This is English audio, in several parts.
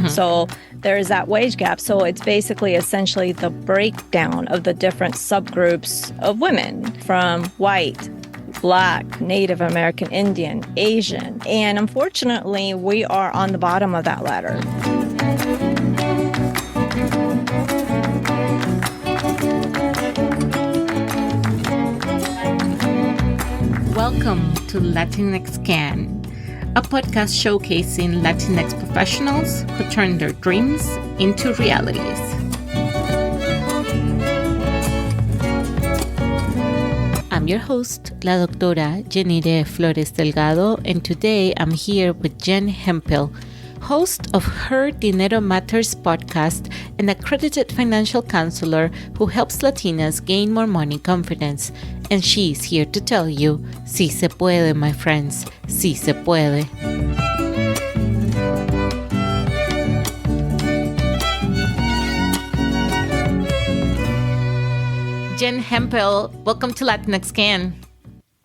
So there is that wage gap. So it's basically essentially the breakdown of the different subgroups of women from white, Black, Native American, Indian, Asian. And unfortunately, we are on the bottom of that ladder. Welcome to LatinX Can, a podcast showcasing Latinx professionals who turn their dreams into realities. I'm your host, La Doctora Jenn Flores Delgado, and today I'm here with Jen Hemphill, host of Her Dinero Matters Podcast, an accredited financial counselor who helps Latinas gain more money confidence. And she's here to tell you, sí se puede, my friends, sí se puede. Jen Hemphill, welcome to LatinX Can.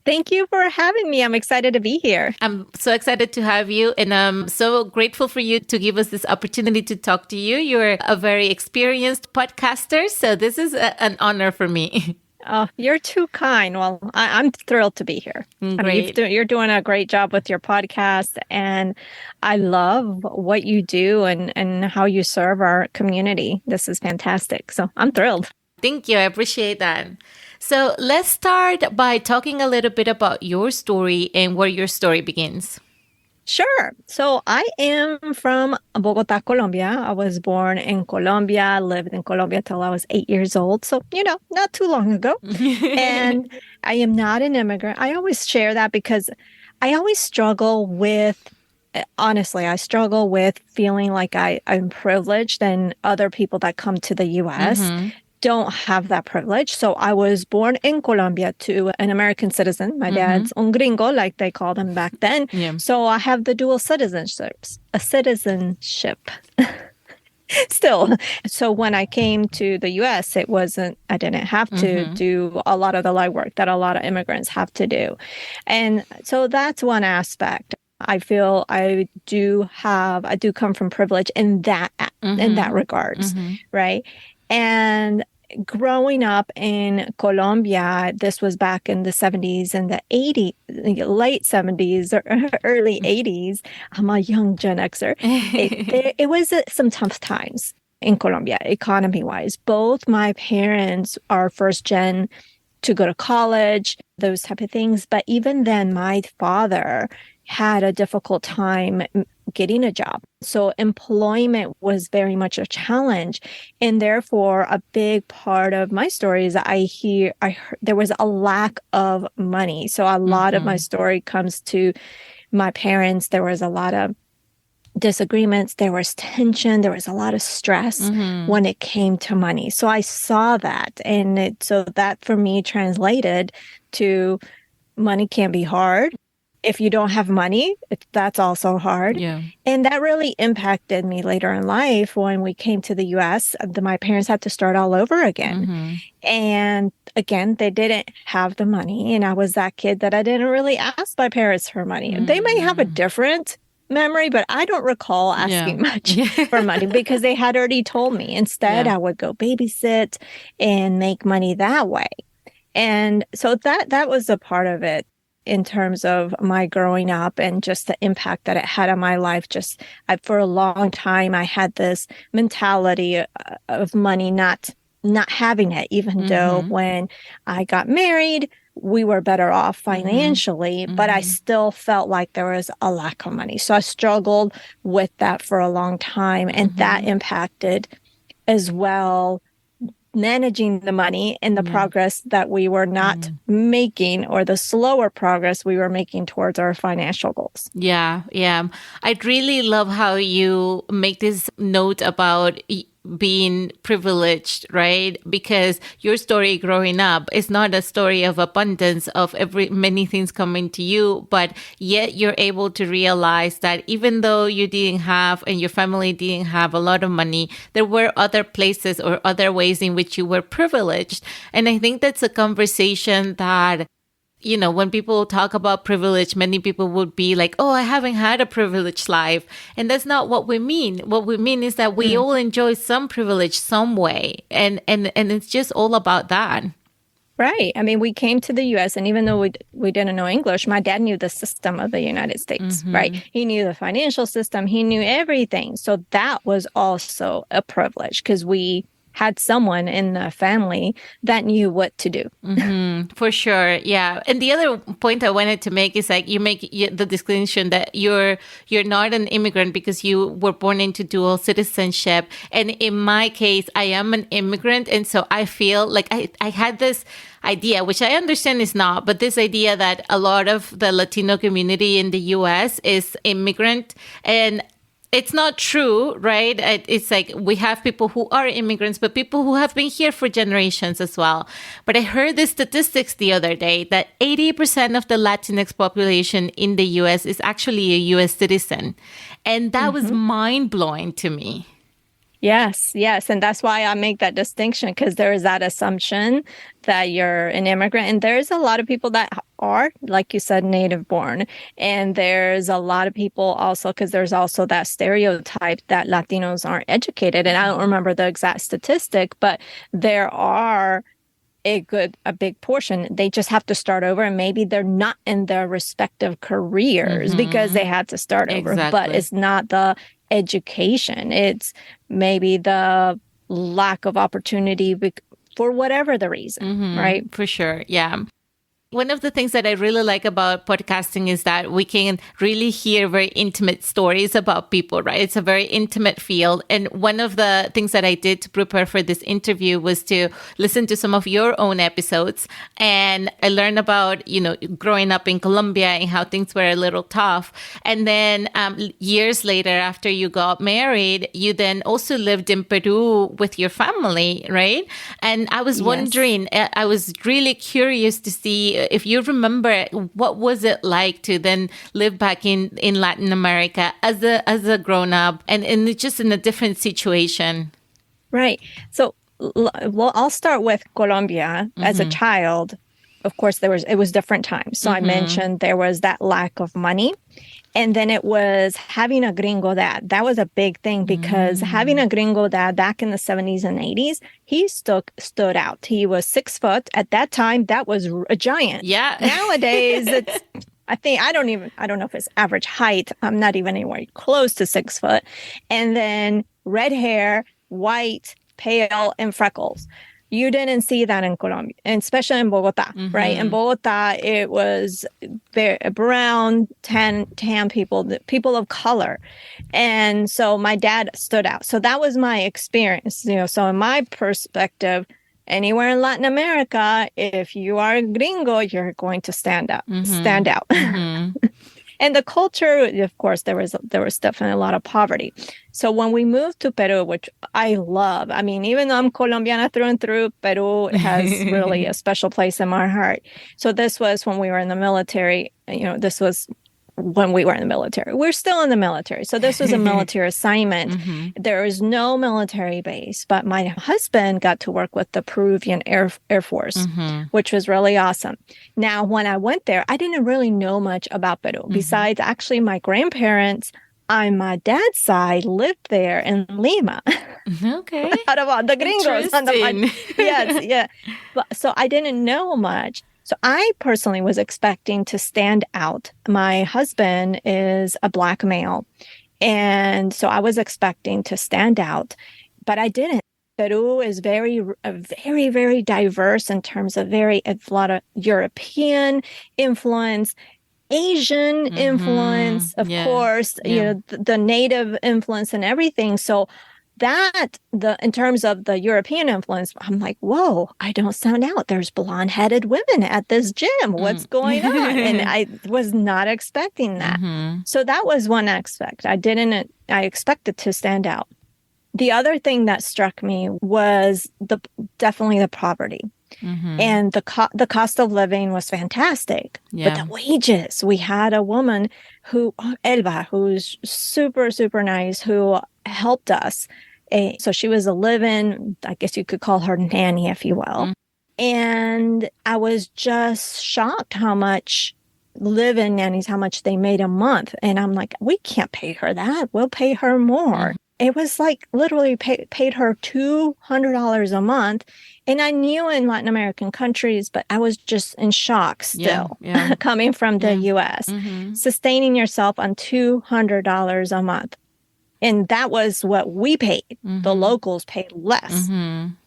Thank you for having me. I'm excited to be here. I'm so excited to have you, and I'm so grateful for you to give us this opportunity to talk to you. You're a very experienced podcaster, so this is an honor for me. Oh, you're too kind. Well, I'm thrilled to be here. Great. I mean, you're doing a great job with your podcast, and I love what you do and how you serve our community. This is fantastic. So I'm thrilled. Thank you. I appreciate that. So let's start by talking a little bit about your story and where your story begins. Sure. So I am from Bogotá, Colombia. I was born in Colombia, lived in Colombia till I was 8 years old. So, not too long ago. And I am not an immigrant. I always share that because I always struggle with, honestly, I struggle with feeling like I'm privileged and other people that come to the U.S. Don't have that privilege. So I was born in Colombia to an American citizen. My dad's un Gringo, like they called him back then. Yeah. So I have the dual citizenship still. So when I came to the U.S., I didn't have to do a lot of the legwork that a lot of immigrants have to do. And so that's one aspect. I feel I do come from privilege in that regards, right? And growing up in Colombia, this was back in the 70s and the 80s, late 70s or early 80s. I'm a young Gen Xer. It was some tough times in Colombia, economy-wise. Both my parents are first gen to go to college, those type of things. But even then, my father had a difficult time getting a job. So employment was very much a challenge. And therefore, a big part of my story is I heard there was a lack of money. So a lot of my story comes to my parents. There was a lot of disagreements. There was tension. There was a lot of stress when it came to money. So I saw that. And so that for me translated to money can be hard. If you don't have money, that's also hard. Yeah. And that really impacted me later in life when we came to the U.S. My parents had to start all over again. And again, they didn't have the money. And I was that kid that I didn't really ask my parents for money. They may have a different memory, but I don't recall asking much for money because they had already told me. Instead, I would go babysit and make money that way. And so that was a part of it. In terms of my growing up and just the impact that it had on my life. For a long time, I had this mentality of money not having it, even though when I got married, we were better off financially, but I still felt like there was a lack of money. So I struggled with that for a long time, and that impacted as well managing the money and the progress that we were not making, or the slower progress we were making towards our financial goals. Yeah. I'd really love how you make this note about being privileged, right? Because your story growing up is not a story of abundance of many things coming to you, but yet you're able to realize that even though you didn't have and your family didn't have a lot of money, there were other places or other ways in which you were privileged. And I think that's a conversation that when people talk about privilege, many people would be like, oh, I haven't had a privileged life. And that's not what we mean. What we mean is that we all enjoy some privilege some way. And it's just all about that. Right. I mean, we came to the U.S. and even though we didn't know English, my dad knew the system of the United States, right? He knew the financial system. He knew everything. So that was also a privilege because we had someone in the family that knew what to do. For sure. Yeah. And the other point I wanted to make is like you make the distinction that you're not an immigrant because you were born into dual citizenship. And in my case, I am an immigrant. And so I feel like I had this idea, which I understand is not, but this idea that a lot of the Latino community in the US is immigrant. And it's not true, right? It's like we have people who are immigrants, but people who have been here for generations as well. But I heard the statistics the other day that 80% of the Latinx population in the US is actually a US citizen. And that was mind-blowing to me. Yes. And that's why I make that distinction, because there is that assumption that you're an immigrant. And there's a lot of people that are, like you said, native born. And there's a lot of people also, because there's also that stereotype that Latinos aren't educated. And I don't remember the exact statistic, but there are a big portion. They just have to start over, and maybe they're not in their respective careers because they had to start over. But it's not the education. It's maybe the lack of opportunity for whatever the reason, right? For sure. Yeah. One of the things that I really like about podcasting is that we can really hear very intimate stories about people, right? It's a very intimate field. And one of the things that I did to prepare for this interview was to listen to some of your own episodes. And I learned about, growing up in Colombia and how things were a little tough. And then years later, after you got married, you then also lived in Peru with your family, right? And I was wondering, I was really curious to see if you remember, what was it like to then live back in Latin America as a grown up and just in a different situation? Right. So, well, I'll start with Colombia. As a child, of course, it was different times. So I mentioned there was that lack of money. And then it was having a gringo dad. That was a big thing because having a gringo dad back in the 70s and 80s, he stood out. He was 6 foot. At that time, that was a giant. Yeah. Nowadays, I don't know if it's average height. I'm not even anywhere close to 6 foot. And then red hair, white, pale, and freckles. You didn't see that in Colombia, and especially in Bogotá, right? In Bogotá, it was very brown, tan people of color. And so my dad stood out. So that was my experience, So in my perspective, anywhere in Latin America, if you are a gringo, you're going to stand out. And the culture, of course, there was definitely a lot of poverty. So when we moved to Peru, which I love, I mean, even though I'm Colombiana through and through, Peru has really a special place in my heart. So this was when we were in the military. This was when we were in the military. We're still in the military. So this was a military assignment. There is no military base, but my husband got to work with the Peruvian Air Force, which was really awesome. Now, when I went there, I didn't really know much about Peru. Besides, actually, my grandparents on my dad's side lived there in Lima. Okay. Out of all the gringos. Yes. But, so I didn't know much. So I personally was expecting to stand out. My husband is a Black male. And so I was expecting to stand out, but I didn't. Peru is very, very diverse in terms of a lot of European influence, Asian influence, of course, the native influence and everything. So in terms of the European influence, I'm like, whoa, I don't stand out. There's blonde-headed women at this gym. What's going on? And I was not expecting that. So that was one aspect. I expected to stand out. The other thing that struck me was definitely the poverty. And the cost of living was fantastic. But the wages, we had a woman Elba, who's super, super nice, who helped us. So she was a live-in, I guess you could call her nanny, if you will. And I was just shocked how much live-in nannies, how much they made a month. And I'm like, we can't pay her that. We'll pay her more. It was like literally paid her $200 a month. And I knew in Latin American countries, but I was just in shock still coming from the US, sustaining yourself on $200 a month. And that was what we paid. The locals paid less,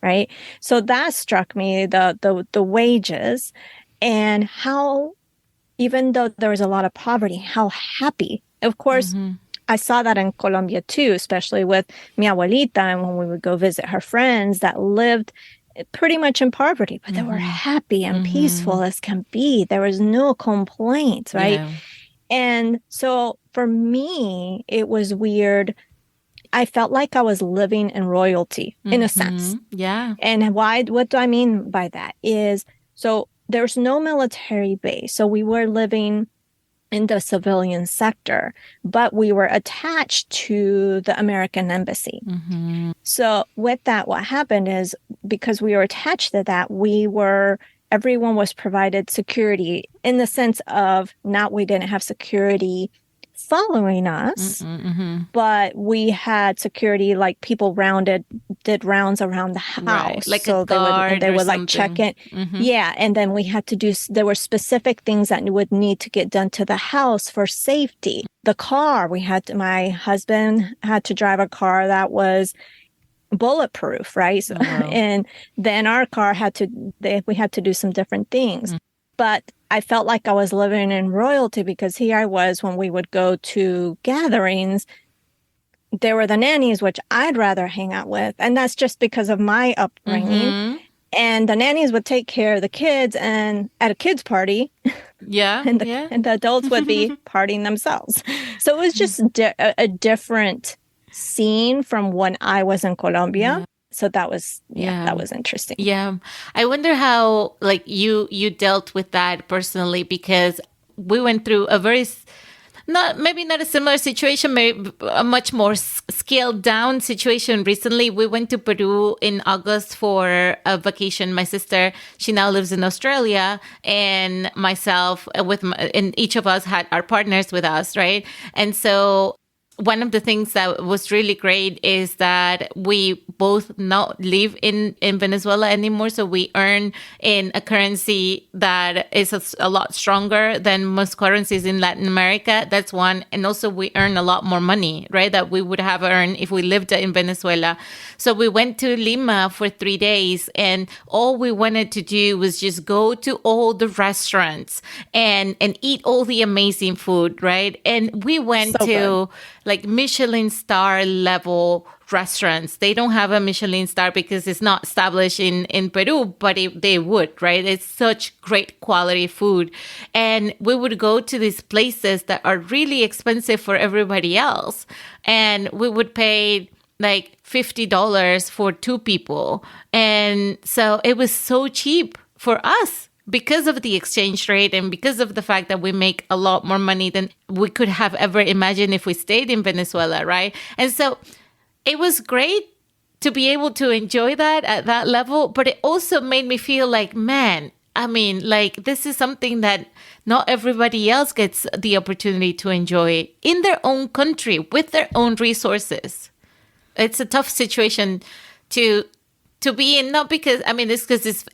right? So that struck me, the wages and how, even though there was a lot of poverty, how happy. Of course, I saw that in Colombia too, especially with mi abuelita, and when we would go visit her friends that lived pretty much in poverty, but they were happy and peaceful as can be. There was no complaints, right? Yeah. And so for me, it was weird. I felt like I was living in royalty in a sense. Yeah. And what do I mean by that is, so there's no military base. So we were living in the civilian sector, but we were attached to the American embassy. So with that, what happened is, because we were attached to that, everyone was provided security in the sense of, not we didn't have security following us, but we had security, like people did rounds around the house, right, like so a guard they would something. like check in. Yeah, and then we had to do. There were specific things that would need to get done to the house for safety. The car, my husband had to drive a car that was bulletproof, right? So, and then our car we had to do some different things, but I felt like I was living in royalty, because here I was, when we would go to gatherings, there were the nannies, which I'd rather hang out with. And that's just because of my upbringing. And the nannies would take care of the kids, and at a kids party, and the adults would be partying themselves. So it was just a different scene from when I was in Colombia. So that was interesting. Yeah. I wonder how, like, you dealt with that personally, because we went through a maybe not a similar situation, maybe a much more scaled down situation recently. We went to Peru in August for a vacation. My sister, she now lives in Australia, and myself and each of us had our partners with us, right? And so one of the things that was really great is that we both not live in Venezuela anymore. So we earn in a currency that is a lot stronger than most currencies in Latin America. That's one. And also we earn a lot more money, right, that we would have earned if we lived in Venezuela. So we went to Lima for 3 days, and all we wanted to do was just go to all the restaurants and eat all the amazing food, right? And we went to like Michelin star level restaurants. They don't have a Michelin star because it's not established in Peru, but they would, right? It's such great quality food. And we would go to these places that are really expensive for everybody else. And we would pay like $50 for 2 people. And so it was so cheap for us, because of the exchange rate and because of the fact that we make a lot more money than we could have ever imagined if we stayed in Venezuela, right? And so it was great to be able to enjoy that at that level, but it also made me feel like, man, I mean, like, this is something that not everybody else gets the opportunity to enjoy in their own country with their own resources. It's a tough situation to be in, not because, I mean, it's because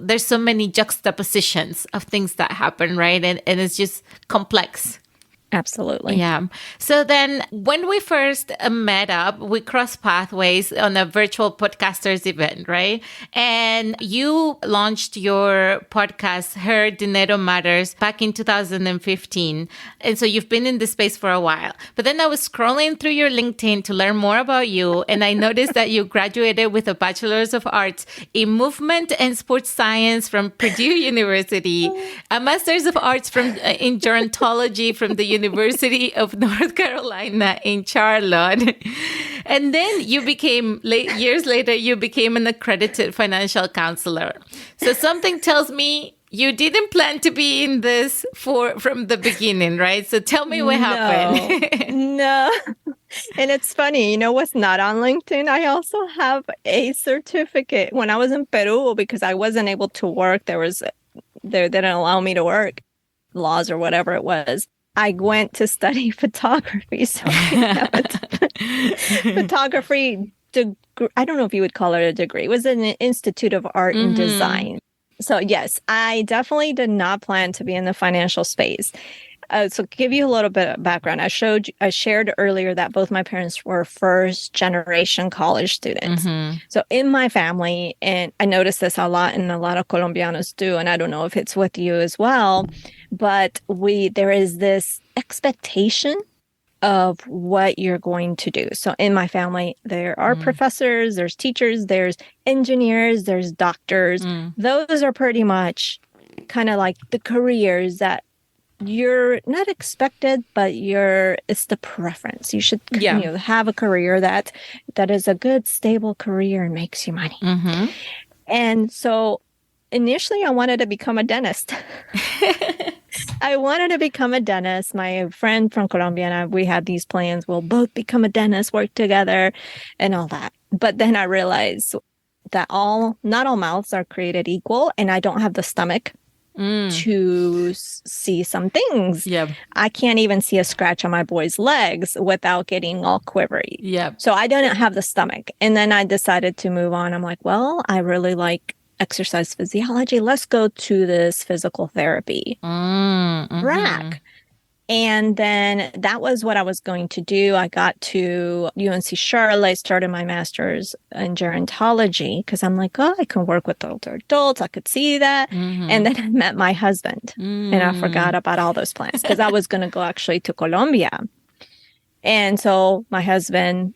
there's so many juxtapositions of things that happen, right? And it's just complex. Absolutely. Yeah. So then when we first met up, we crossed pathways on a virtual podcasters event, right? And you launched your podcast, Her Dinero Matters, back in 2015. And so you've been in this space for a while. But then I was scrolling through your LinkedIn to learn more about you. And I noticed that you graduated with a Bachelor's of Arts in Movement and Sports Science from Purdue University, a Master's of Arts in Gerontology from the University of North Carolina in Charlotte. And then you became, years later, you became an accredited financial counselor. So something tells me you didn't plan to be in this from the beginning, right? So tell me what happened. No. And it's funny, you know what's not on LinkedIn? I also have a certificate. When I was in Peru, because I wasn't able to work, they didn't allow me to work, laws or whatever it was. I went to study photography. So I have a photography degree. I don't know if you would call it a degree. It was an Institute of Art and Design. So yes, I definitely did not plan to be in the financial space. So to give you a little bit of background, I shared earlier that both my parents were first generation college students. So in my family, and I noticed this a lot, and a lot of Colombianos do, and I don't know if it's with you as well, but there is this expectation of what you're going to do. So in my family, there are professors, there's teachers, there's engineers, there's doctors. Those are pretty much kind of like the careers that you're not expected, but it's the preference. You should have a career that is a good, stable career and makes you money. And so initially I wanted to become a dentist. I wanted to become a dentist. My friend from Colombia and I, we had these plans. We'll both become a dentist, work together and all that. But then I realized that not all mouths are created equal, and I don't have the stomach to see some things. Yeah. I can't even see a scratch on my boy's legs without getting all quivery. Yeah. So I didn't have the stomach. And then I decided to move on. I'm like, well, I really like exercise physiology. Let's go to this physical therapy rack. And then that was what I was going to do. I got to UNC Charlotte, started my master's in gerontology because I'm like, oh, I can work with older adults. I could see that. And then I met my husband and I forgot about all those plans because I was going to go actually to Colombia. And so my husband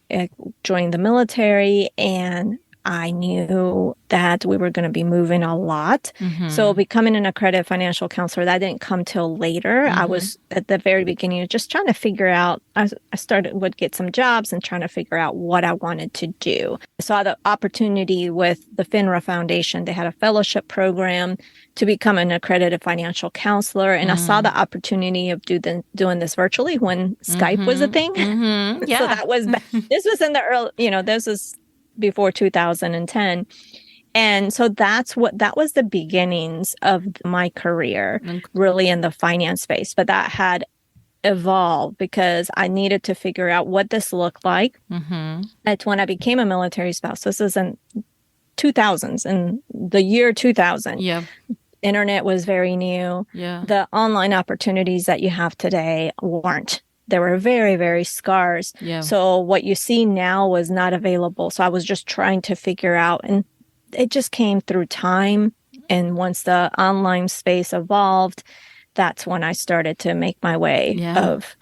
joined the military, and I knew that we were going to be moving a lot. So becoming an accredited financial counselor, that didn't come till later. I was at the very beginning just trying to figure out, I would get some jobs and trying to figure out what I wanted to do. I saw the opportunity with the FINRA Foundation. They had a fellowship program to become an accredited financial counselor. And I saw the opportunity of doing this virtually when Skype was a thing. Yeah. So that was, this was in the early, this was before 2010. And so that was the beginnings of my career, really in the finance space. But that had evolved because I needed to figure out what this looked like. That's when I became a military spouse. This is in 2000s, in the year 2000. Yeah. Internet was very new. Yeah. The online opportunities that you have today weren't. They were very, very scarce. Yeah. So what you see now was not available. So I was just trying to figure out, and it just came through time. And once the online space evolved, that's when I started to make my way of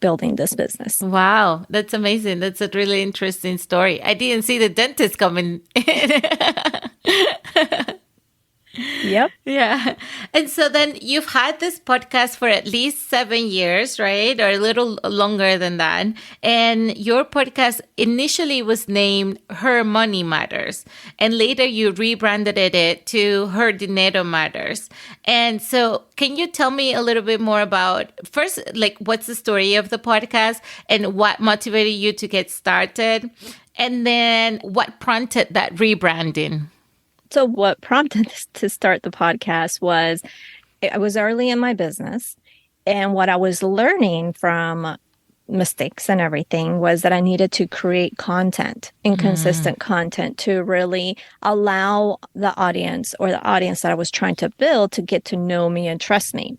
building this business. Wow, that's amazing. That's a really interesting story. I didn't see the dentist coming in. Yep. Yeah. And so then you've had this podcast for at least 7 years, right? Or a little longer than that. And your podcast initially was named Her Money Matters. And later you rebranded it to Her Dinero Matters. And so can you tell me a little bit more about, first, like, what's the story of the podcast and what motivated you to get started? And then what prompted that rebranding? So what prompted us to start the podcast was I was early in my business, and what I was learning from mistakes and everything was that I needed to create content and consistent content to really allow the audience, or the audience that I was trying to build, to get to know me and trust me.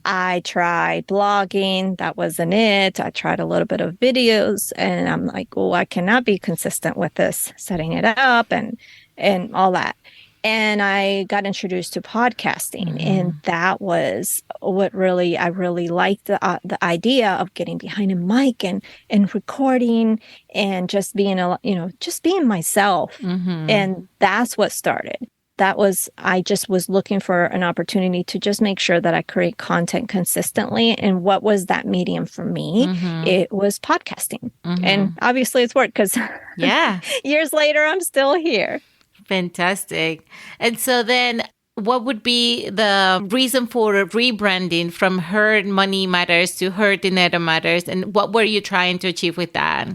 I tried blogging. That wasn't it. I tried a little bit of videos, and I'm like, oh, I cannot be consistent with this, setting it up and all that. And I got introduced to podcasting, and that was what I really liked the idea of getting behind a mic and recording and just being just being myself. And that's what started. I just was looking for an opportunity to just make sure that I create content consistently. And what was that medium for me? It was podcasting. And obviously it's worked because years later, I'm still here. Fantastic. And so then what would be the reason for rebranding from Her Money Matters to Her Dinero Matters? And what were you trying to achieve with that?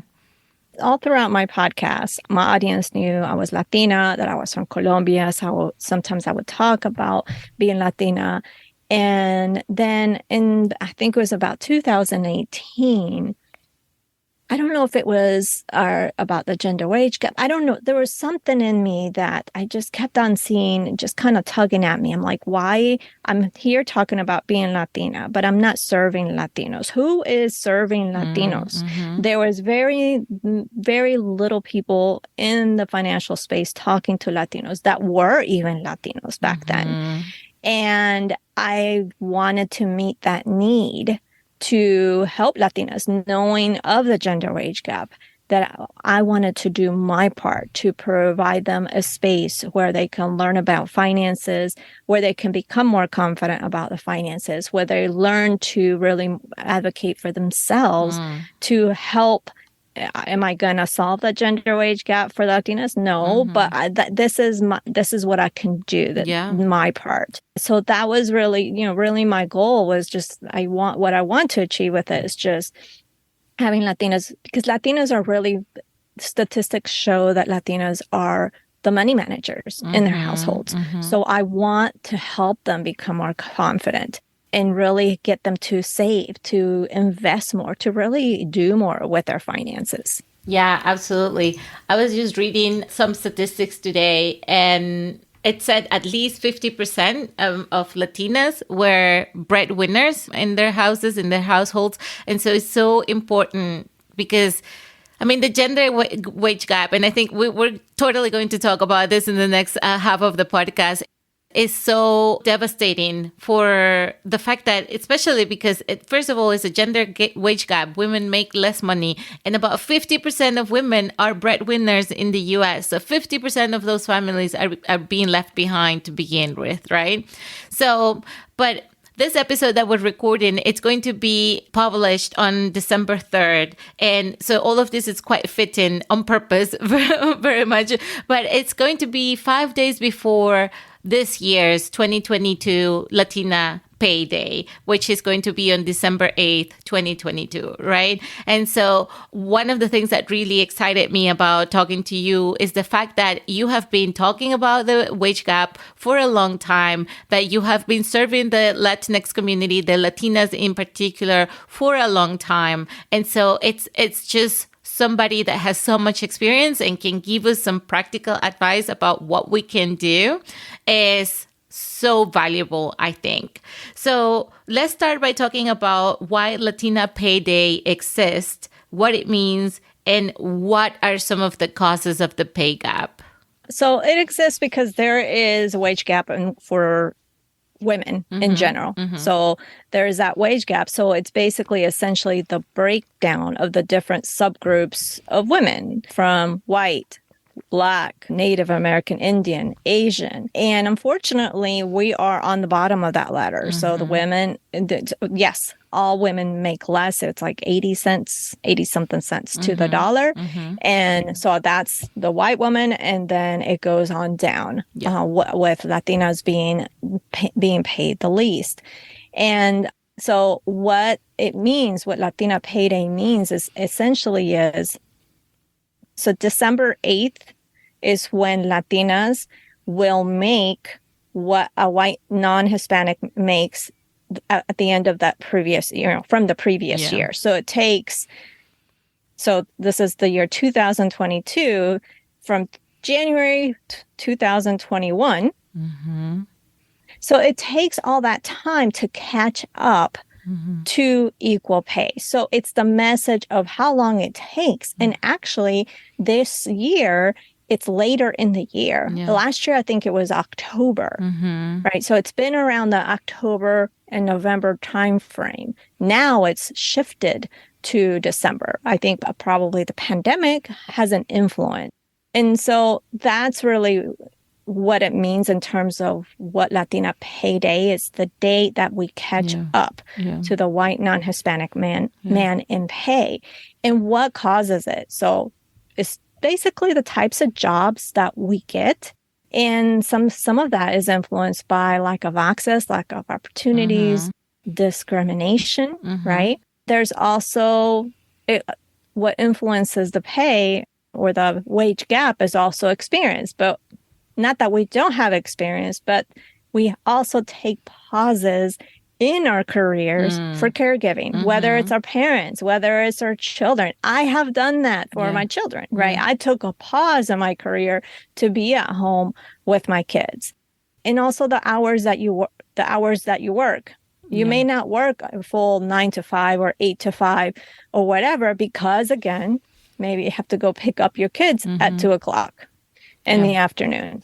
All throughout my podcast, my audience knew I was Latina, that I was from Colombia. So sometimes I would talk about being Latina. And then I think it was about 2018, I don't know if it was about the gender wage gap. I don't know. There was something in me that I just kept on seeing, just kind of tugging at me. I'm like, why? I'm here talking about being Latina, but I'm not serving Latinos. Who is serving Latinos? Mm-hmm. There was very, very little people in the financial space talking to Latinos that were even Latinos back then. And I wanted to meet that need to help Latinas, knowing of the gender wage gap, that I wanted to do my part to provide them a space where they can learn about finances, where they can become more confident about the finances, where they learn to really advocate for themselves to help. Am I going to solve the gender wage gap for Latinas? No, but this is what I can do. My part. So that was really my goal was just what I want to achieve with it is just having Latinas, because Latinas are really, statistics show that Latinas are the money managers in their households. So I want to help them become more confident and really get them to save, to invest more, to really do more with their finances. Yeah, absolutely. I was just reading some statistics today, and it said at least 50% of Latinas were breadwinners in their houses, in their households. And so it's so important because, I mean, the gender wage gap, and I think we're totally going to talk about this in the next half of the podcast, is so devastating for the fact that, especially because first of all, it's a gender wage gap. Women make less money, and about 50% of women are breadwinners in the US. So 50% of those families are being left behind to begin with, right? So, but this episode that we're recording, it's going to be published on December 3rd. And so all of this is quite fitting on purpose, very much. But it's going to be 5 days before this year's 2022 Latina Pay Day, which is going to be on December 8th, 2022, right? And so one of the things that really excited me about talking to you is the fact that you have been talking about the wage gap for a long time, that you have been serving the Latinx community, the Latinas in particular, for a long time. And so it's just somebody that has so much experience and can give us some practical advice about what we can do is so valuable, I think. So let's start by talking about why Latina Pay Day exists, what it means, and what are some of the causes of the pay gap. So it exists because there is a wage gap for women in general. So there is that wage gap. So it's basically essentially the breakdown of the different subgroups of women, from white, Black, Native American, Indian, Asian. And unfortunately, we are on the bottom of that ladder. So the women, yes, all women make less. It's like 80 something cents to the dollar. And so that's the white woman. And then it goes on down with Latinas being paid the least. And so what it means, what Latina Pay Day means is essentially so December 8th is when Latinas will make what a white non-Hispanic makes at the end of that previous year, from the previous year. So this is the year 2022, from January 2021. So it takes all that time to catch up to equal pay. So it's the message of how long it takes. And actually, this year, it's later in the year. Last year, I think it was October, right? So it's been around the October and November timeframe. Now it's shifted to December. I think probably the pandemic has an influence. And so that's really what it means in terms of what Latina Pay Day is, the day that we catch up to the white non-Hispanic man in pay. And what causes it? So it's basically the types of jobs that we get And some of that is influenced by lack of access, lack of opportunities, discrimination, right? There's also what influences the pay or the wage gap is also experience. But not that we don't have experience, but we also take pauses in our careers for caregiving, whether it's our parents, whether it's our children. I have done that for my children, right? I took a pause in my career to be at home with my kids. And also the hours that you work. You may not work a full 9 to 5 or 8 to 5 or whatever, because again, maybe you have to go pick up your kids at 2:00 in the afternoon.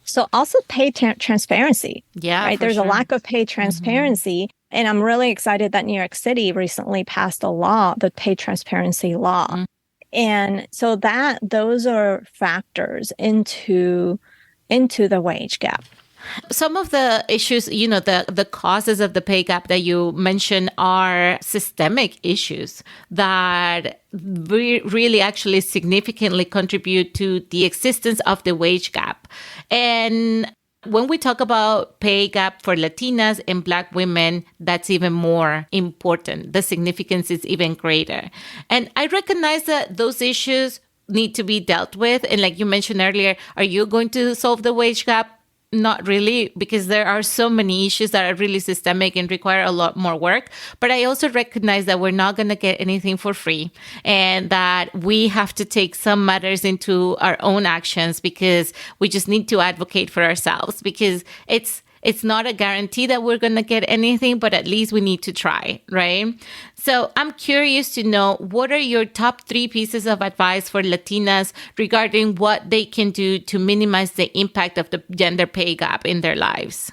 So also pay transparency. Yeah, right. There's sure. a lack of pay transparency. And I'm really excited that New York City recently passed a law, the pay transparency law. And so those are factors into the wage gap. Some of the issues, the causes of the pay gap that you mentioned are systemic issues that really actually significantly contribute to the existence of the wage gap. And when we talk about pay gap for Latinas and Black women, that's even more important. The significance is even greater. And I recognize that those issues need to be dealt with. And like you mentioned earlier, are you going to solve the wage gap? Not really, because there are so many issues that are really systemic and require a lot more work. But I also recognize that we're not going to get anything for free, and that we have to take some matters into our own actions, because we just need to advocate for ourselves, because it's not a guarantee that we're going to get anything, but at least we need to try, right? So I'm curious to know, what are your top 3 pieces of advice for Latinas regarding what they can do to minimize the impact of the gender pay gap in their lives?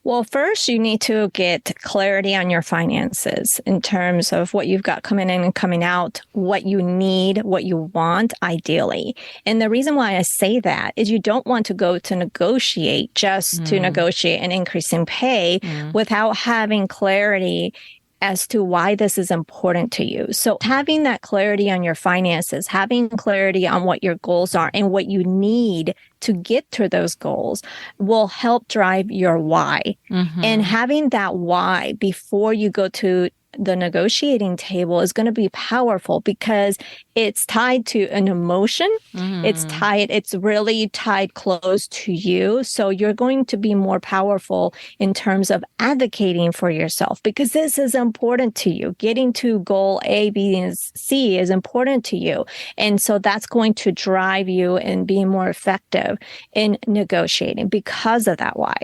Well, first, you need to get clarity on your finances in terms of what you've got coming in and coming out, what you need, what you want, ideally. And the reason why I say that is you don't want to go to negotiate just to negotiate an increase in pay without having clarity as to why this is important to you. So having that clarity on your finances, having clarity on what your goals are and what you need to get to those goals will help drive your why. And having that why before you go to the negotiating table is going to be powerful, because it's tied to an emotion. It's really tied close to you. So you're going to be more powerful in terms of advocating for yourself, because this is important to you. Getting to goal A, B, and C is important to you. And so that's going to drive you in being more effective in negotiating because of that why.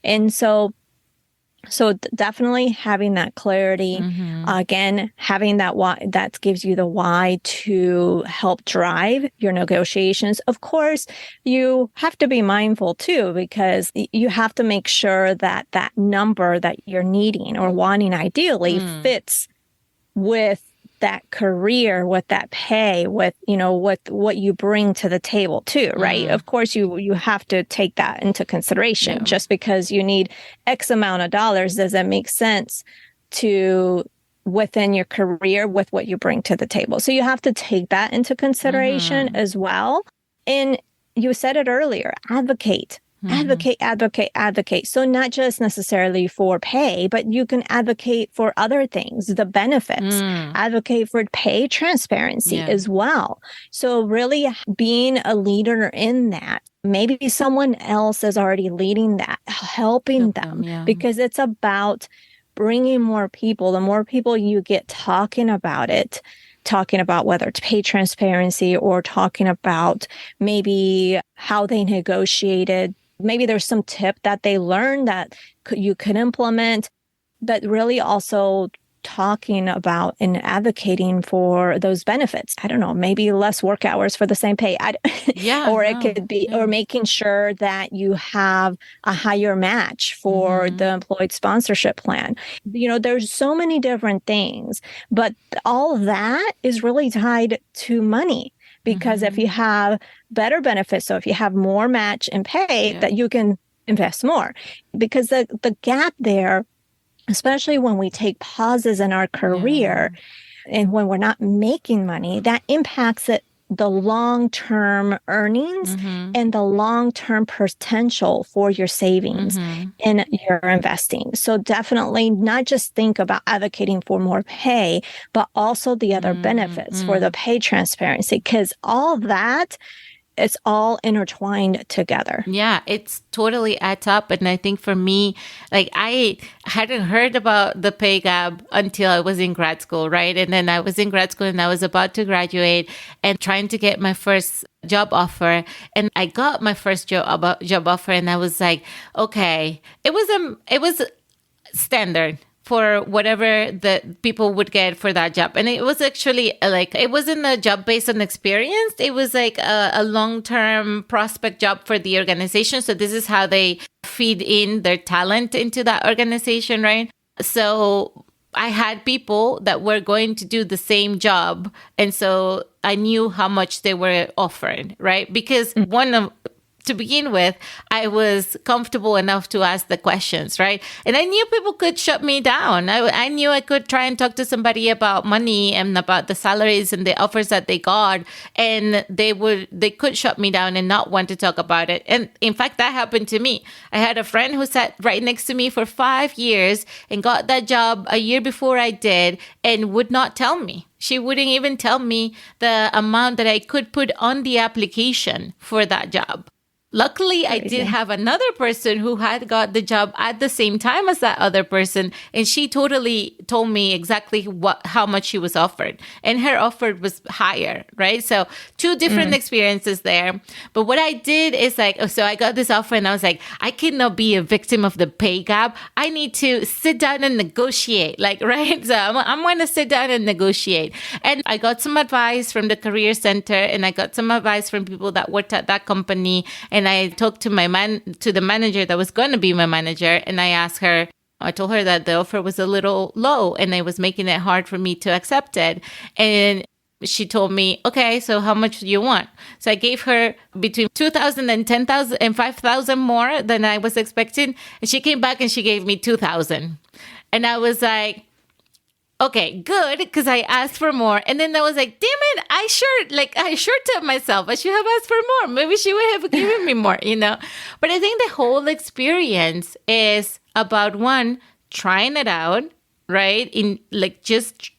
And so definitely having that clarity, again, having that why, that gives you the why to help drive your negotiations. Of course, you have to be mindful too, because you have to make sure that that number that you're needing or wanting ideally fits with that career, with that pay, with, what you bring to the table too, right? Of course, you have to take that into consideration. Yeah. Just because you need X amount of dollars doesn't make sense to within your career with what you bring to the table. So you have to take that into consideration as well. And you said it earlier, advocate. Advocate. So not just necessarily for pay, but you can advocate for other things, the benefits, advocate for pay transparency as well. So really being a leader in that, maybe someone else is already leading that, helping them, because it's about bringing more people. The more people you get talking about it, talking about whether it's pay transparency or talking about maybe how they negotiated. Maybe there's some tip that they learned that you could implement, but really also talking about and advocating for those benefits. I don't know, maybe less work hours for the same pay. It could be, or making sure that you have a higher match for the employed sponsorship plan. There's so many different things, but all of that is really tied to money. Because if you have better benefits, so if you have more match in pay, that you can invest more. Because the gap there, especially when we take pauses in our career and when we're not making money, that impacts it the long-term earnings and the long-term potential for your savings in your investing. So definitely not just think about advocating for more pay, but also the other benefits for the pay transparency, because all that, it's all intertwined together. Yeah, it's totally adds up. And I think for me, like I hadn't heard about the pay gap until I was in grad school, right? And then I was in grad school and I was about to graduate and trying to get my first job offer. And I got my first job offer and I was like, okay, it was standard for whatever the people would get for that job. And it was actually like, it wasn't a job based on experience. It was like a long-term prospect job for the organization. So this is how they feed in their talent into that organization, right? So I had people that were going to do the same job. And so I knew how much they were offered, right? Because to begin with, I was comfortable enough to ask the questions, right? And I knew people could shut me down. I knew I could try and talk to somebody about money and about the salaries and the offers that they got, and they could shut me down and not want to talk about it. And in fact, that happened to me. I had a friend who sat right next to me for 5 years and got that job a year before I did and would not tell me. She wouldn't even tell me the amount that I could put on the application for that job. Luckily, I did have another person who had got the job at the same time as that other person, and she totally told me exactly how much she was offered, and her offer was higher, right? So 2 different experiences there. But what I did is so I got this offer, and I was like, I cannot be a victim of the pay gap. I need to sit down and negotiate, right? So I'm going to sit down and negotiate. And I got some advice from the Career Center, and I got some advice from people that worked at that company. And I talked to the manager that was going to be my manager. And I told her that the offer was a little low and it was making it hard for me to accept it. And she told me, okay, so how much do you want? So I gave her between 2,000 and 10,000 and 5,000 more than I was expecting. And she came back and she gave me 2,000. And I was like, okay, good, because I asked for more. And then I was like, damn it, I sure told myself I should have asked for more. Maybe she would have given me more, But I think the whole experience is about, one, trying it out, right? In just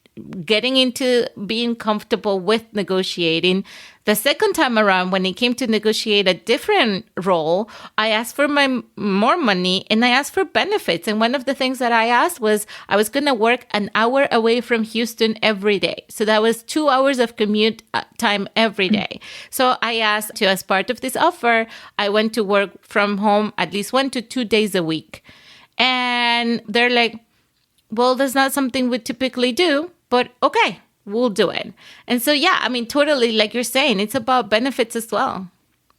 getting into being comfortable with negotiating. The second time around, when it came to negotiate a different role, I asked for more money and I asked for benefits. And one of the things that I asked was I was going to work an hour away from Houston every day. So that was 2 hours of commute time every day. So I asked as part of this offer, I went to work from home at least 1 to 2 days a week. And they're like, well, that's not something we typically do, but okay, we'll do it. And so, yeah, I mean, totally, like you're saying, it's about benefits as well.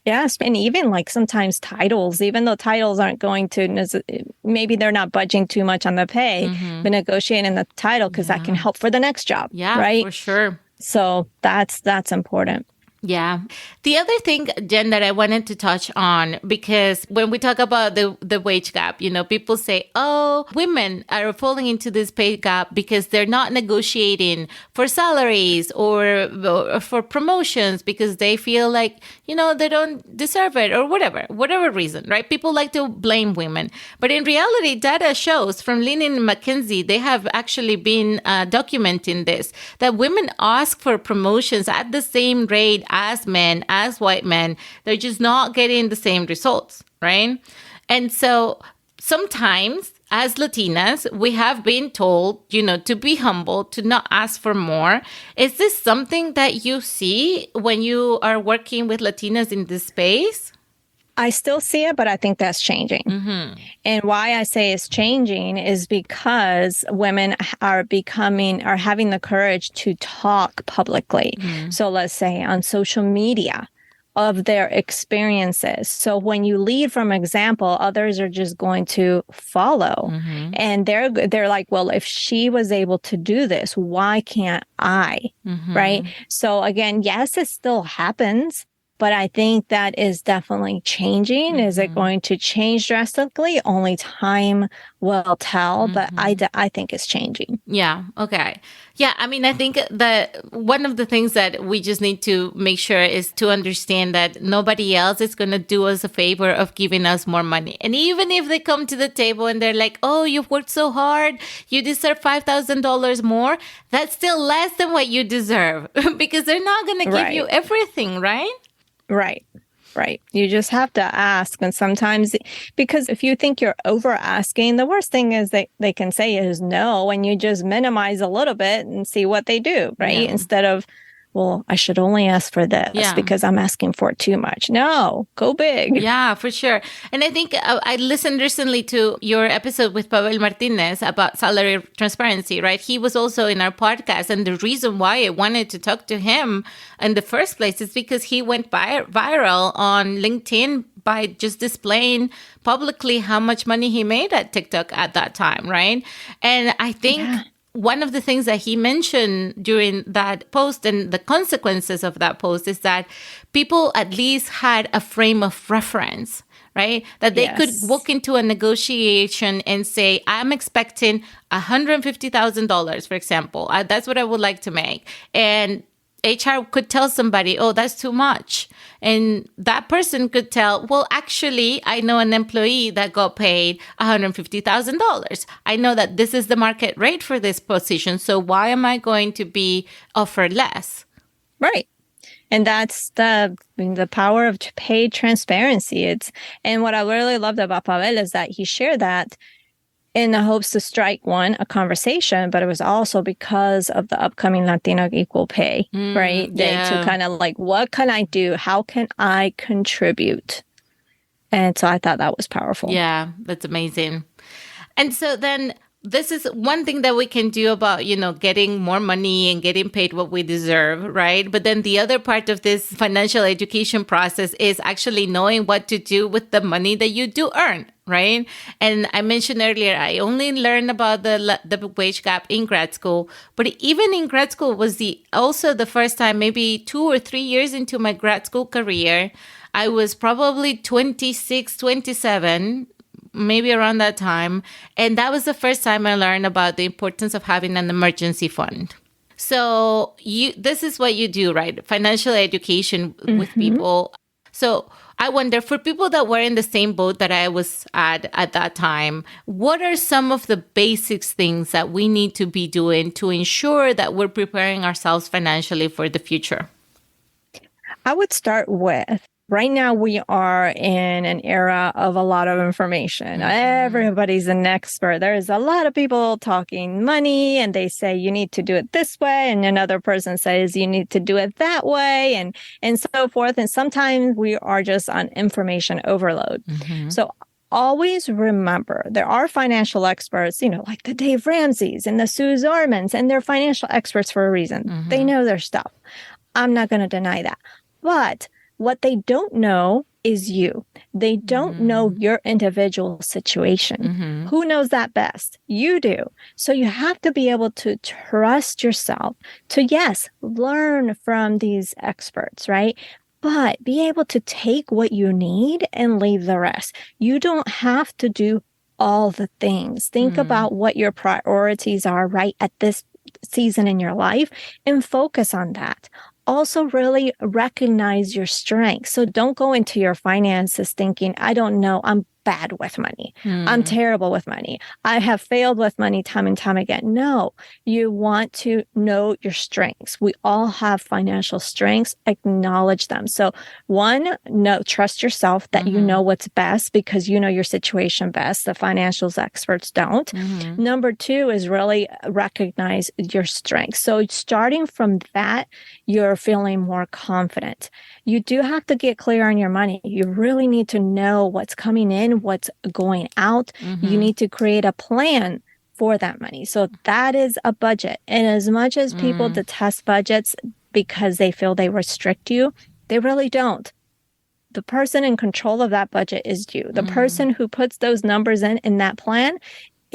Yes. And even sometimes titles, even though titles aren't going to, maybe they're not budging too much on the pay, but negotiating the title because that can help for the next job. Yeah, right? For sure. So that's important. Yeah. The other thing, Jen, that I wanted to touch on, because when we talk about the wage gap, people say, oh, women are falling into this pay gap because they're not negotiating for salaries or for promotions because they feel like, they don't deserve it or whatever reason, right? People like to blame women. But in reality, data shows from Lynn and McKinsey, they have actually been documenting this, that women ask for promotions at the same rate as men, as white men. They're just not getting the same results, right? And so sometimes as Latinas, we have been told, to be humble, to not ask for more. Is this something that you see when you are working with Latinas in this space? I still see it, but I think that's changing. And why I say it's changing is because women are having the courage to talk publicly. So let's say on social media of their experiences. So when you lead from example, others are just going to follow. And they're like, well, if she was able to do this, why can't I? Right? So again, yes, it still happens. But I think that is definitely changing. Is it going to change drastically? Only time will tell, but I think it's changing. Yeah. Okay. Yeah. I mean, I think that one of the things that we just need to make sure is to understand that nobody else is going to do us a favor of giving us more money. And even if they come to the table and they're like, oh, you've worked so hard, you deserve $5,000 more, that's still less than what you deserve because they're not going to give you everything, right? Right. Right. You just have to ask. And sometimes, because if you think you're over asking, the worst thing is they can say is no, and you just minimize a little bit and see what they do, right? Yeah. Instead of, well, I should only ask for this because I'm asking for too much. No, go big. Yeah, for sure. And I think I listened recently to your episode with Pavel Martinez about salary transparency, right? He was also in our podcast. And the reason why I wanted to talk to him in the first place is because he went viral on LinkedIn by just displaying publicly how much money he made at TikTok at that time, right? And I think one of the things that he mentioned during that post and the consequences of that post is that people at least had a frame of reference, right? That they could walk into a negotiation and say, I'm expecting $150,000, for example. That's what I would like to make. And HR could tell somebody, oh, that's too much. And that person could tell, well, actually, I know an employee that got paid $150,000. I know that this is the market rate for this position. So why am I going to be offered less? Right. And that's the power of paid transparency. And what I really loved about Pavel is that he shared that in the hopes to strike a conversation, but it was also because of the upcoming Latino equal pay, right? To kind of like, what can I do? How can I contribute? And so I thought that was powerful. Yeah, that's amazing. And so then this is one thing that we can do about, getting more money and getting paid what we deserve, right? But then the other part of this financial education process is actually knowing what to do with the money that you do earn, right? And I mentioned earlier, I only learned about the wage gap in grad school, but even in grad school was also the first time, maybe 2 or 3 years into my grad school career, I was probably 26, 27, maybe around that time. And that was the first time I learned about the importance of having an emergency fund. So this is what you do, right? Financial education with people. So I wonder, for people that were in the same boat that I was at that time, what are some of the basics things that we need to be doing to ensure that we're preparing ourselves financially for the future? I would start with, right now we are in an era of a lot of information. Everybody's an expert. There's a lot of people talking money, and they say you need to do it this way, and another person says you need to do it that way, and so forth. And sometimes we are just on information overload. So always remember, there are financial experts, like the Dave Ramseys and the Sue Zormans, and they're financial experts for a reason. They know their stuff. I'm not going to deny that. But what they don't know is you. They don't know your individual situation. Who knows that best? You do. So you have to be able to trust yourself to, yes, learn from these experts, right? But be able to take what you need and leave the rest. You don't have to do all the things. Think about what your priorities are right at this season in your life and focus on that. Also really recognize your strengths. So don't go into your finances thinking, I don't know, I'm bad with money. I'm terrible with money. I have failed with money time and time again. No, you want to know your strengths. We all have financial strengths. Acknowledge them. So trust yourself that you know what's best because you know your situation best. The financials experts don't. Number 2 is really recognize your strengths. So starting from that, you're feeling more confident. You do have to get clear on your money. You really need to know what's coming in, what's going out. You need to create a plan for that money. So that is a budget. And as much as people detest budgets because they feel they restrict you, they really don't. The person in control of that budget is you. The person who puts those numbers in that plan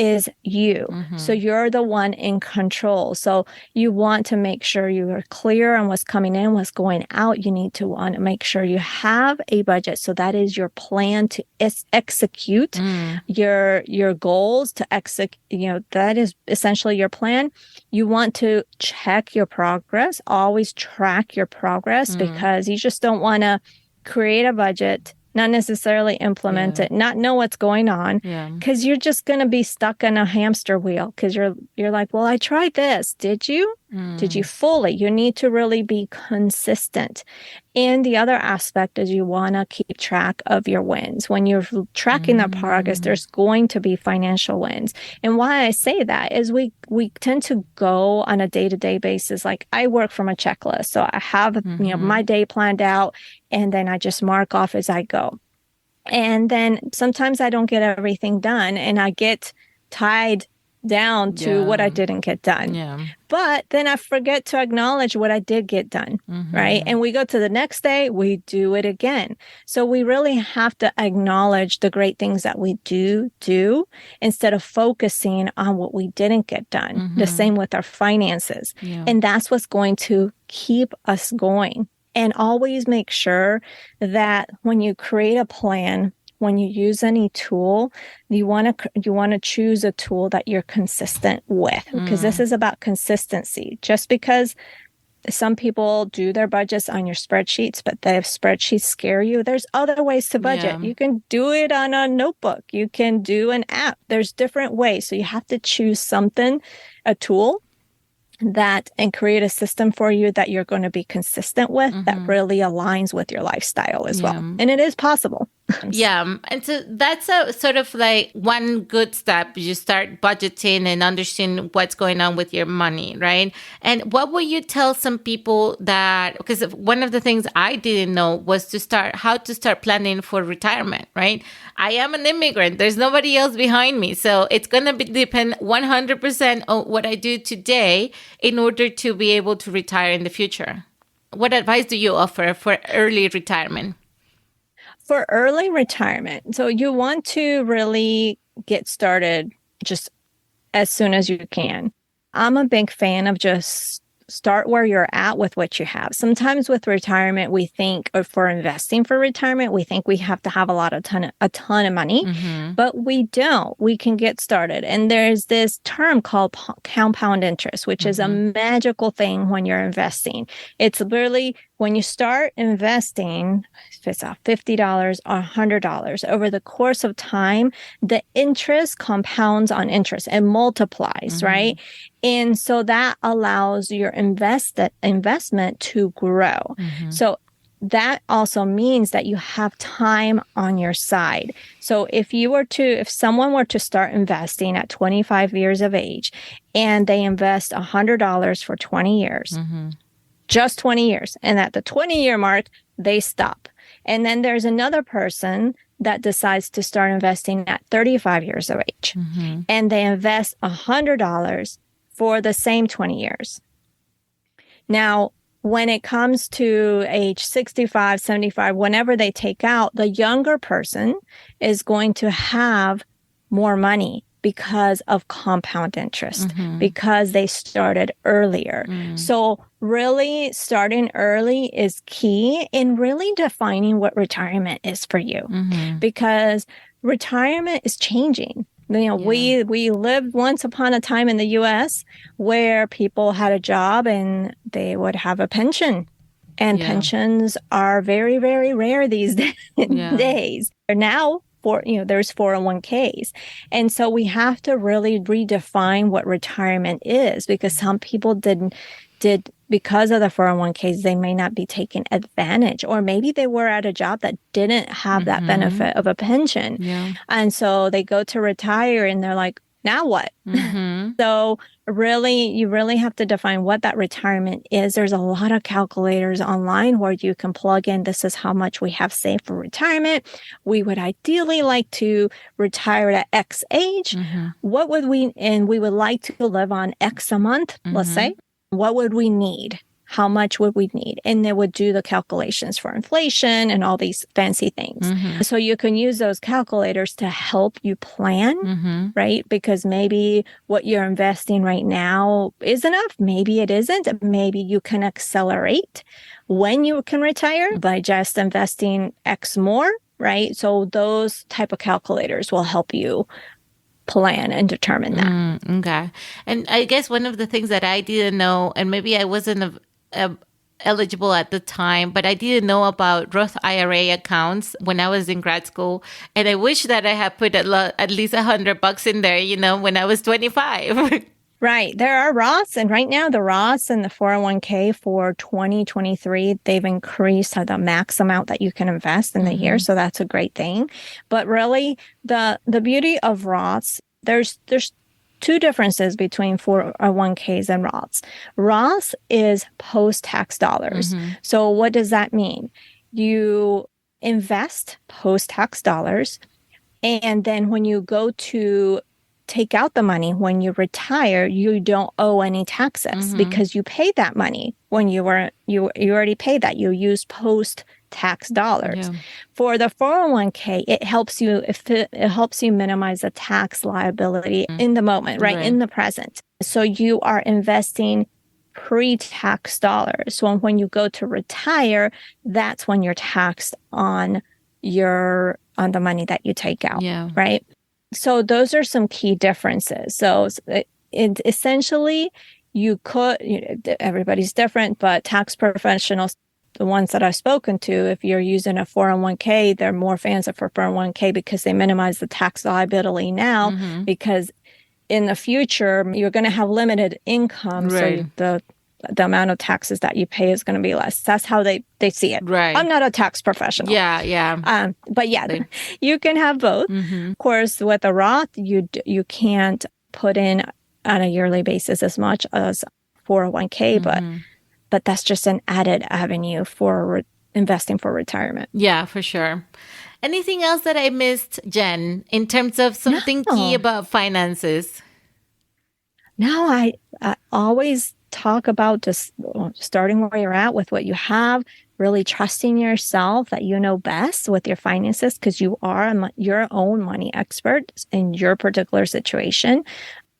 is you. So you're the one in control. So you want to make sure you are clear on what's coming in, what's going out. You need to want to make sure you have a budget. So that is your plan to execute your goals, to execute, that is essentially your plan. You want to check your progress, always track your progress, because you just don't want to create a budget, not necessarily implement it, not know what's going on, because you're just going to be stuck in a hamster wheel, because you're like, well, I tried this. Did you? Did you fully? You need to really be consistent. And the other aspect is you want to keep track of your wins. When you're tracking the progress, there's going to be financial wins. And why I say that is we tend to go on a day-to-day basis. Like I work from a checklist. So I have, my day planned out, and then I just mark off as I go. And then sometimes I don't get everything done, and I get tied down to what I didn't get done. But then I forget to acknowledge what I did get done, right? And we go to the next day, we do it again. So we really have to acknowledge the great things that we do instead of focusing on what we didn't get done. The same with our finances. And that's what's going to keep us going. And always make sure that when you create a plan, when you use any tool, you want to choose a tool that you're consistent with, because this is about consistency. Just because some people do their budgets on your spreadsheets, but the spreadsheets scare you, there's other ways to budget. You can do it on a notebook. You can do an app. There's different ways. So you have to choose something, a tool, and create a system for you that you're going to be consistent with, that really aligns with your lifestyle as well. And it is possible. And so that's a sort of like one good step. You start budgeting and understand what's going on with your money, right? And what would you tell some people that, because one of the things I didn't know was how to start planning for retirement, right? I am an immigrant. There's nobody else behind me. So it's going to depend 100% on what I do today in order to be able to retire in the future. What advice do you offer for early retirement? For early retirement, so you want to really get started just as soon as you can. I'm a big fan of just start where you're at with what you have. Sometimes with retirement, we think, or for investing for retirement, we think we have to have a ton of money, but we don't. We can get started. And there's this term called compound interest, which is a magical thing when you're investing. It's literally when you start investing, if it's $50 or $100 over the course of time, the interest compounds on interest and multiplies, right? And so that allows your investment to grow. So that also means that you have time on your side. So if someone were to start investing at 25 years of age and they invest $100 for 20 years, just 20 years, and at the 20-year mark, they stop. And then there's another person that decides to start investing at 35 years of age, and they invest $100 for the same 20 years. Now, when it comes to age 65, 75, whenever they take out, the younger person is going to have more money because of compound interest, because they started earlier. So really starting early is key in really defining what retirement is for you, because retirement is changing. We lived once upon a time in the U.S. where people had a job and they would have a pension. And pensions are very, very rare these days. Now, there's 401ks. And so we have to really redefine what retirement is, because some people did because of the 401ks, they may not be taking advantage, or maybe they were at a job that didn't have that benefit of a pension. And so they go to retire and they're like, now what? So you really have to define what that retirement is. There's a lot of calculators online where you can plug in, this is how much we have saved for retirement. We would ideally like to retire at X age. We would like to live on X a month, let's say. What would we need? how much would we need? And they would do the calculations for inflation and all these fancy things. So you can use those calculators to help you plan, right? Because maybe what you're investing right now is enough. Maybe it isn't. Maybe you can accelerate when you can retire by just investing X more, right? So those type of calculators will help you plan and determine that. Okay. And I guess one of the things that I didn't know, and maybe I wasn't eligible at the time, but I didn't know about Roth IRA accounts when I was in grad school. And I wish that I had put at least $100 in there, when I was 25. Right. There are Roths. And right now, the Roths and the 401k for 2023, they've increased the max amount that you can invest in the year. So that's a great thing. But really, the beauty of Roths, there's two differences between 401ks and Roths. Roths is post-tax dollars. So what does that mean? You invest post-tax dollars. And then when you go to take out the money when you retire, you don't owe any taxes because you paid that money when you already paid that. You used post-tax dollars. For the 401k, it helps you minimize the tax liability in the moment, right? In the present. So you are investing pre-tax dollars. So when you go to retire, that's when you're taxed on the money that you take out, right? So those are some key differences. So essentially, everybody's different, but tax professionals, the ones that I've spoken to, if you're using a 401k, they're more fans of 401k because they minimize the tax liability now because in the future, you're going to have limited income. So the amount of taxes that you pay is going to be less. That's how they see it. Right. I'm not a tax professional. But you can have both. Of course, with a Roth, you can't put in on a yearly basis as much as 401k, but that's just an added avenue for investing for retirement. Yeah, for sure. Anything else that I missed, Jen, in terms of something key about finances? No, I always talk about just starting where you're at with what you have, really trusting yourself that you know best with your finances because you are your own money expert in your particular situation.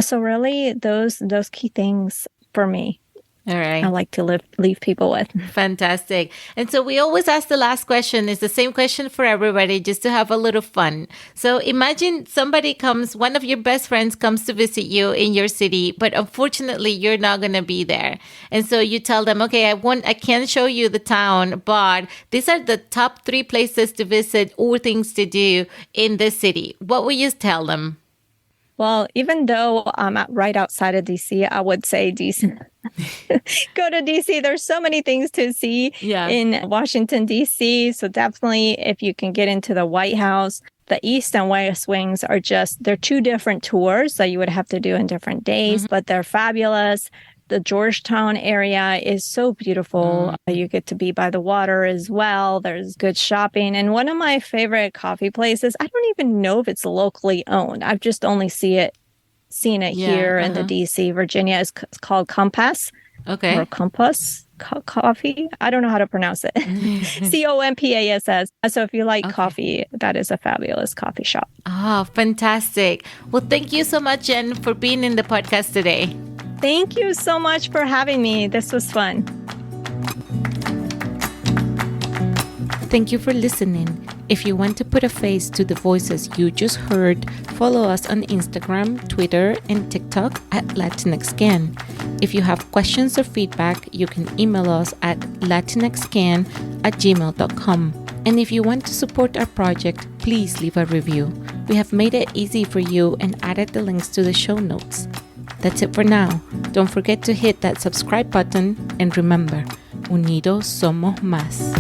So really those key things for me. All right. I like to leave people with. Fantastic. And so we always ask the last question. It's the same question for everybody, just to have a little fun. So imagine one of your best friends comes to visit you in your city, but unfortunately you're not going to be there. And so you tell them, okay, I can't show you the town, but these are the top 3 places to visit or things to do in this city. What would you tell them? Well, even though I'm right outside of DC, I would say DC. Go to DC. There's so many things to see in Washington, DC. So definitely if you can get into the White House, the East and West Wings they're 2 different tours that you would have to do in different days, but they're fabulous. The Georgetown area is so beautiful. You get to be by the water as well. There's good shopping. And one of my favorite coffee places, I don't even know if it's locally owned. I've just only seen it here in the DC, Virginia. It's called Compass. Okay. Or Compass Coffee. I don't know how to pronounce it. Compass. So if you like coffee, that is a fabulous coffee shop. Oh, fantastic. Well, thank you so much, Jen, for being in the podcast today. Thank you so much for having me. This was fun. Thank you for listening. If you want to put a face to the voices you just heard, follow us on Instagram, Twitter, and TikTok at LatinX Scan. If you have questions or feedback, you can email us at latinxscan@gmail.com. And if you want to support our project, please leave a review. We have made it easy for you and added the links to the show notes. That's it for now. Don't forget to hit that subscribe button and remember, unidos somos más.